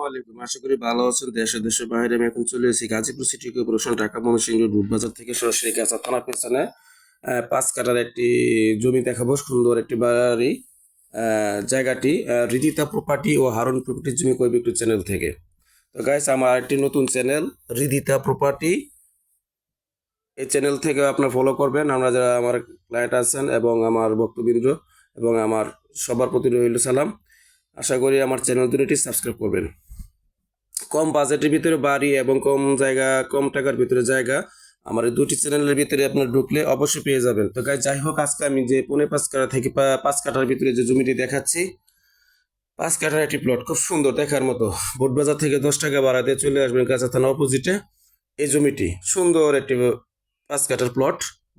ওয়ালাইকুম, আশা করি ভালো আছেন। দেশে দেশের বাইরে আমি এখন চলে এসেছি Gazipur city corporation, Dhaka Mymensingh road বাজার থেকে সরাসরি গাছা থানার পেছনে 5 কাঠার একটি জমি দেখাবো। সুন্দর একটি বাড়ি। জায়গাটি হৃদিতা প্রপার্টি ও হারুন প্রপার্টির জমি কইবে একটু চ্যানেল থেকে। তো গাইস, আমার একটি নতুন চ্যানেল হৃদিতা প্রপার্টি, এই চ্যানেল থেকে আপনার ফলো করবেন। আমরা যারা আমার ক্লায়েন্ট আছেন এবং আমার ভক্তবৃন্দ এবং আমার সবার প্রতি রইল সালাম। আশা করি আমার চ্যানেল দুটি সাবস্ক্রাইব করবেন। কম বাজেটের ভিতরে বাড়ি এবং কম টাকার ভিতরে জায়গা, আমার এই দুটি চ্যানেলের ভিতরে আপনার ঢুকলে অবশ্যই পেয়ে যাবেন। তো গাইস, যাই হোক, আজকে আমি যে 5.5 কাঠা থেকে 5 কাঠার ভিতরে যে জমিটি দেখাচ্ছি, 5 কাঠার একটি প্লট, খুব সুন্দর দেখার মতো। বোটবাজার থেকে 10 টাকা ভাড়া দিয়ে চলে আসবেন কাঁচা থানা অপোজিটে। এই জমিটি সুন্দর একটি 5 কাঠার প্লট,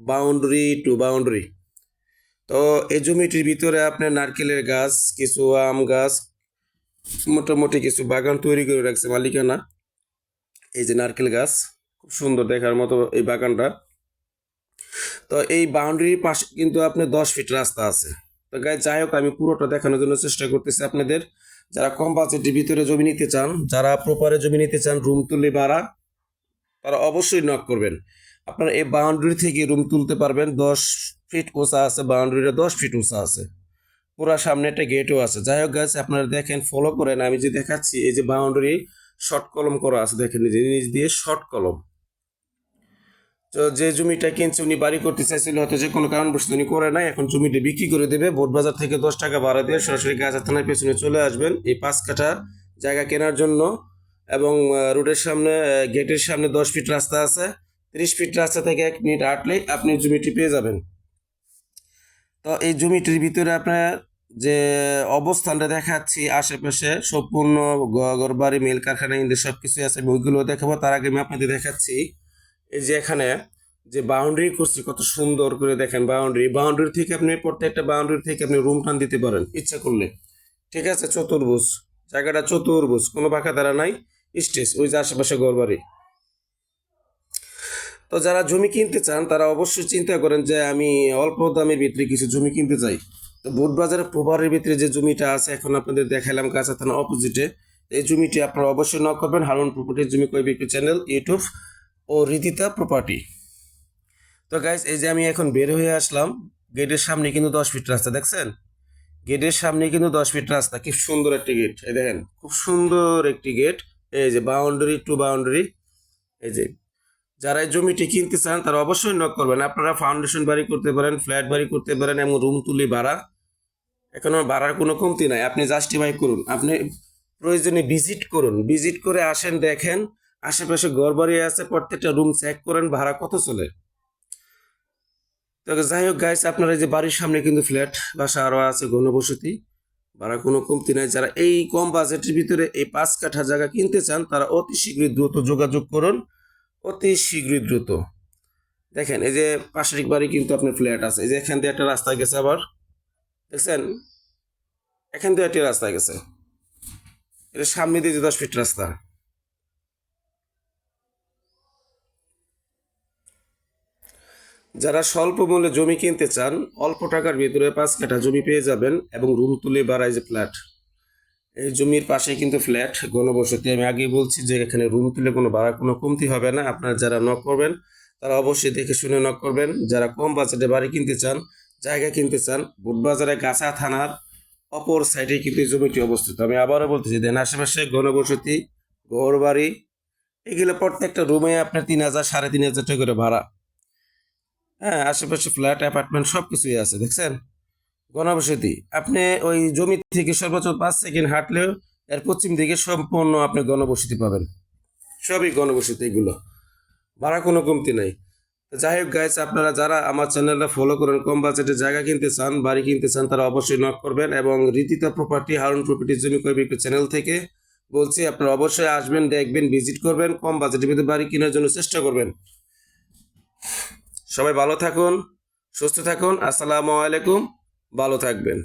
বাউন্ডারি টু বাউন্ডারি। তো এই জমিটির ভিতরে আপনার নারকেলের গাছ, কিছু আম গাছ, মোটামুটি কিছু বাগান তৈরি করে রাখছে মালিকানা। এই যে নারকেল গাছ, খুব সুন্দর দেখার মতো এই বাগানটা। তো এই বাউন্ডারির পাশে কিন্তু আপনার 10 ফিট রাস্তা আছে। তো গাইস, যাই হোক, আমি পুরোটা দেখানোর জন্য চেষ্টা করতেছি আপনাদের। যারা কম বাজেটের ভিতরে জমি নিতে চান, যারা প্রপারে জমি নিতে চান, রুম তুলে ভাড়া, তারা অবশ্যই নক করবেন। আপনারা এই বাউন্ডারি থেকে রুম তুলতে পারবেন। 10 ফিট উঁচা আছে, বাউন্ডারিটা 10 ফিট উঁচা আছে, পুরা সামনে একটা গেটও আছে। যাই হোক গাছ, আপনারা দেখেন, ফলো করেন। আমি যে দেখাচ্ছি, এই যে বাউন্ডারি শর্ট কলম করা আছে, দেখেন যে নিচ দিয়ে শর্ট কলম। তো যে জমিটা কিনছে উনি বাড়ি করতে চাইছিল, হয়তো যে কোনো কারণবশত উনি করে নাই, এখন জমিটা বিক্রি করে দেবে। বোটবাজার থেকে 10 টাকা ভাড়া দিয়ে সরাসরি গাজা থানার পেছনে চলে আসবেন এই 5 কাঠা জায়গা কেনার জন্য। এবং রোডের সামনে, গেটের সামনে 10 ফিট রাস্তা আছে। 30 ফিট রাস্তা থেকে 1 মিনিট হাঁটলেই আপনি জমিটি পেয়ে যাবেন। তো এই জমিটির ভিতরে আপনার যে অবস্থানটা দেখাচ্ছি, আশেপাশে সম্পূর্ণ ঘরবাড়ি, মিল কারখানা, ইন্ডাস্ট্রি সব কিছুই আছে। আমি ওইগুলো দেখাবো। তার আগে আমি আপনাদের দেখাচ্ছি, এই যে এখানে যে বাউন্ডারি করছি, কত সুন্দর করে দেখেন। বাউন্ডারি থেকে আপনি প্রত্যেকটা বাউন্ডারি থেকে আপনি রুম টান দিতে পারেন ইচ্ছা করলে। ঠিক আছে, চতুর্ভুজ জায়গাটা, চতুর্ভুজ, কোনো বাঁকা দ্বারা নাই, স্টেজ, ওই যে আশেপাশে ঘরবাড়ি। তো যারা জমি কিনতে চান তারা অবশ্যই চিন্তা করেন যে আমি অল্প দামের ভিতরে কিছু জমি কিনতে চাই। তো বোটবাজারের প্রপারের ভিতরে যে জমিটা আছে, এখন আপনাদের দেখালাম কাঁচা থানা অপোজিটে। এই জমিটি আপনারা অবশ্যই নক করবেন। হারুন প্রপার্টির জমি কই বিক্রি চ্যানেল, ইউটিউব ও হৃদিতা প্রপার্টি। তো গাইজ, এই যে আমি এখন বের হয়ে আসলাম, গেটের সামনে কিন্তু 10 ফিট রাস্তা, দেখছেন? গেটের সামনে কিন্তু 10 ফিট রাস্তা, কি সুন্দর একটি গেট। এই দেখেন, খুব সুন্দর একটি গেট। এই যে বাউন্ডারি টু বাউন্ডারি। এই যে যারা এই জমিটি কিনতে চান তারা অবশ্যই নক করবেন। আপনারা ফাউন্ডেশন বাড়ি করতে পারেন, ফ্ল্যাট বাড়ি করতে পারেন, এবং রুম তুলে ভাড়া। এখন ভাড়ার কোনো কমতি নাই, আপনি জাস্টিফাই করুন। আপনি প্রয়োজনে ভিজিট করুন, ভিজিট করে আসেন, দেখেন আশেপাশে ঘর বাড়ি আছে, প্রত্যেকটা রুম চেক করেন ভাড়া কত চলে। তো যাই হোক গাইস, আপনারা এই যে বাড়ির সামনে কিন্তু ফ্ল্যাট বাসা আরও আছে, ঘনবসতি, ভাড়া কোনো কমতি নাই। যারা এই কম বাজেটের ভিতরে এই 5 কাঠা জায়গা কিনতে চান তারা অতি শীঘ্রই দ্রুত যোগাযোগ করুন, অতি শীঘ্রই দ্রুত। দেখেন, এই যে পাশের বাড়ি কিন্তু আপনার ফ্ল্যাট আছে। এই যে এখান দিয়ে একটা রাস্তা গেছে, আবার দেখছেন, এখান দিয়ে একটা রাস্তা গেছে, এটা সামনে দিয়ে যে 10 ফিট রাস্তা। যারা স্বল্প মূল্যে জমি কিনতে চান, অল্প টাকার ভিতরে 5 কাঠা জমি পেয়ে যাবেন, এবং রুম তুলে বাড়ায় যে ফ্ল্যাট। এই জমির পাশে কিন্তু ফ্ল্যাট, ঘনবসতি। আমি আগেই বলছি যে এখানে রুম তুলে কোনো ভাড়া কোনো কমতি হবে না। আপনারা যারা নক করবেন তারা অবশ্যই দেখে শুনে নক করবেন। যারা কম বাজেটে বাড়ি কিনতে চান, জায়গা কিনতে চান, বোটবাজারে গাছা থানার অপর সাইডে কিন্তু এই জমিটি অবস্থিত। আমি আবারও বলতেছি, দেন আশেপাশে ঘনবসতি, ঘর বাড়ি, এগুলো প্রত্যেকটা রুমে আপনার 3,000 3,500 টাকা করে ভাড়া। হ্যাঁ, আশেপাশে ফ্ল্যাট, অ্যাপার্টমেন্ট সব কিছুই আছে, দেখছেন? ঘনবসতি। আপনি ওই জমি থেকে সর্বোচ্চ 5 সেকেন্ড হাঁটলেও এর পশ্চিম দিকে সম্পূর্ণ আপনি ঘনবসতি পাবেন। সবই ঘনবসতি এগুলো, ভাড়া কোনো কমতি নাই। যাই হোক গাইস, আপনারা যারা আমার চ্যানেলটা ফলো করেন, কম বাজেটে জায়গা কিনতে চান, বাড়ি কিনতে চান, তারা অবশ্যই নক করবেন। এবং রীতিতা প্রপার্টি, হারুন প্রপার্টির জমি কই বিক্রি চ্যানেল থেকে বলছি, আপনারা অবশ্যই আসবেন, দেখবেন, ভিজিট করবেন, কম বাজেটের ভিতরে বাড়ি কেনার জন্য চেষ্টা করবেন। সবাই ভালো থাকুন, সুস্থ থাকুন। আসসালামু আলাইকুম, ভালো থাকবেন।